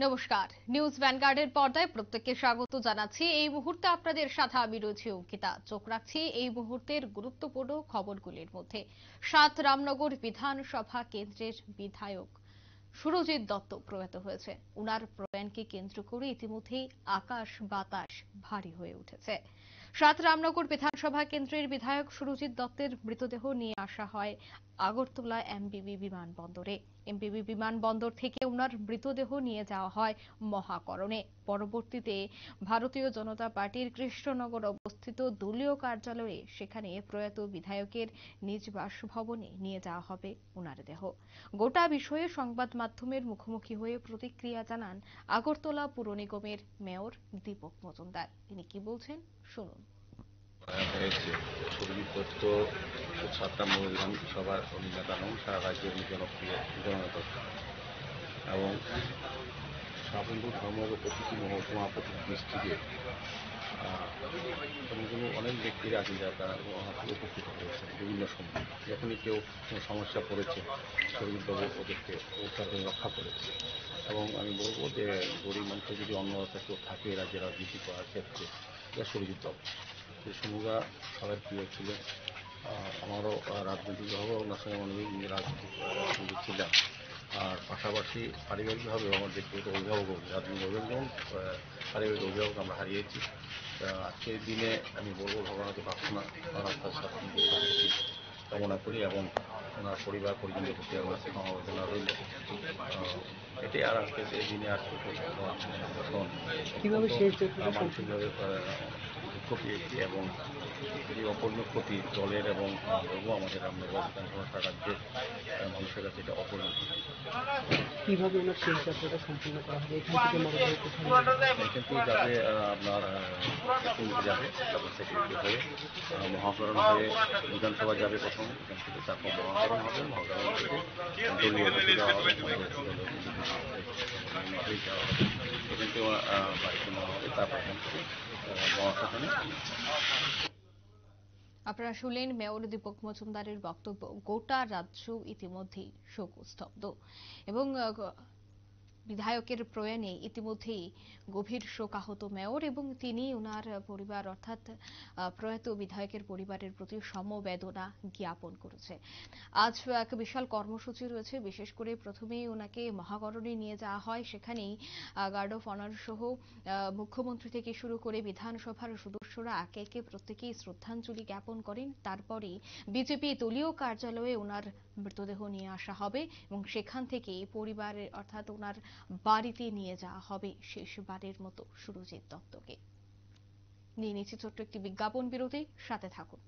নমস্কার, নিউজ ভ্যানগার্ডের পর্দায় প্রত্যেককে স্বাগত জানাচ্ছি। এই মুহূর্তে আপনাদের সাথে আমি রয়েছি অঙ্কিতা। চোখ রাখছি এই মুহূর্তের গুরুত্বপূর্ণ খবরগুলির মধ্যে। ৭ রামনগর বিধানসভা কেন্দ্রের বিধায়ক সুরজিৎ দত্ত প্রয়াত হয়েছে। উনার প্রয়াণকে কেন্দ্র করে ইতিমধ্যেই আকাশ বাতাস ভারী হয়ে উঠেছে। ৭ রামনগর বিধানসভা কেন্দ্রের বিধায়ক সুরজিৎ দত্তের মৃতদেহ নিয়ে আসা হয় আগরতলা এমবিবি বিমানবন্দরে। এমবিবি বিমানবন্দর থেকে উনার মৃতদেহ নিয়ে যাওয়া হয় মহাকরণে। পরবর্তীতে ভারতীয় জনতা পার্টির কৃষ্ণনগর অবস্থিত দলীয় কার্যালয়ে সেখানে প্রয়াত বিধায়কের নিজ বাসভবনে নিয়ে যাওয়া হবে উনার দেহ। গোটা বিষয়ে সংবাদ মাধ্যমের মুখোমুখি হয়ে প্রতিক্রিয়া জানান আগরতলা পুর নিগমের মেয়র দীপক মজুমদার। তিনি কি বলছেন শুনুন। সুরজিৎ দত্ত ৭ রামনগর বিধানসভার নেতা নন, সারা রাজ্যের জনপ্রিয় জননেতা এবং হিন্দু ধর্মের প্রতিটি মহকুমা প্রতিটি ডিস্ট্রিক্টে কোনো অনেক ব্যক্তিরা আছেন যারা উপকৃত হয়েছেন বিভিন্ন সময়। যখনই কেউ কোনো সমস্যা পড়েছে সুরজিৎ বাবু ওদেরকে তাদের রক্ষা করেছে। এবং আমি বলবো যে গরিব মানুষের যদি অন্যতা কেউ থাকে রাজ্যে রাজনীতি করার ক্ষেত্রে সুরজিৎ বাবু সমুদা সবার প্রিয় ছিলেন। আমারও রাজনৈতিকভাবে ওনার সঙ্গে অনেক রাজনীতি ছিলাম। আর পাশাপাশি পারিবারিকভাবেও আমার ব্যক্তিগত অভিভাবক রাজনৈতিক অভিভাবক যেমন পারিবারিক অভিভাবক আমরা হারিয়েছি। আজকের দিনে আমি বলবো ভগবানকে প্রার্থনা আপনার সাথে কামনা করি এবং ওনার পরিবার পরিজনের প্রতি আমার সমবেদনা রইল। এটাই আর আজকের এই দিনে আর মানসিকভাবে দুঃখ পেয়েছি এবং এই অপূর্ণের প্রতি দলের এবং বলবো আমাদের রামনগর বিধানসভা রাজ্যের মানুষের কাছে এটা অপূর্ণ। কিভাবে ওনার শেষ যাত্রাটা সম্পূর্ণ করা হবে? এখান থেকে যাবে আপনার যাবে, তারপর সেক্রেটারি হয়ে মহাকরণ হয়ে বিধানসভা যাবে প্রথম, এখান থেকে তারপর মহাকরণ হবে, মহাকরণ থেকে দলীয় অফিসে যাওয়া হবে, যাওয়া হবে, এখান থেকে বাড়িতে নেওয়া হবে, তারপর এখান থেকে মহাসদনে। আপনারা শুনলেন মেয়র দীপক মজুমদারের বক্তব্য। গোটা রাজ্য ইতিমধ্যেই শোকস্তব্ধ এবং বিধায়কের প্রয়াণে ইতিমধ্যেই গভীর শোকাহত মেয়র এবং তিনি ওনার পরিবার অর্থাৎ প্রয়াত বিধায়কের পরিবারের প্রতি সমবেদনা জ্ঞাপন করেছে। আজ এক বিশাল কর্মসূচি রয়েছে। বিশেষ করে প্রথমেই ওনাকে মহাকরণে নিয়ে যাওয়া হয়। সেখানেই গার্ড অফ অনার সহ মুখ্যমন্ত্রী থেকে শুরু করে বিধানসভার সদস্যরা একে একে প্রত্যেকেই শ্রদ্ধাঞ্জলি জ্ঞাপন করেন। তারপরে বিজেপি দলীয় কার্যালয়ে ওনার মৃতদেহ নিয়ে আসা হবে এবং সেখান থেকেই পরিবারের অর্থাৎ ওনার বাড়িতে নিয়ে যাওয়া হবে শেষবারের মতো সুরজিৎ দত্তকে। নিয়ে নিচ্ছি ছোট্ট একটি বিজ্ঞাপন বিরতি, সাথে থাকুন।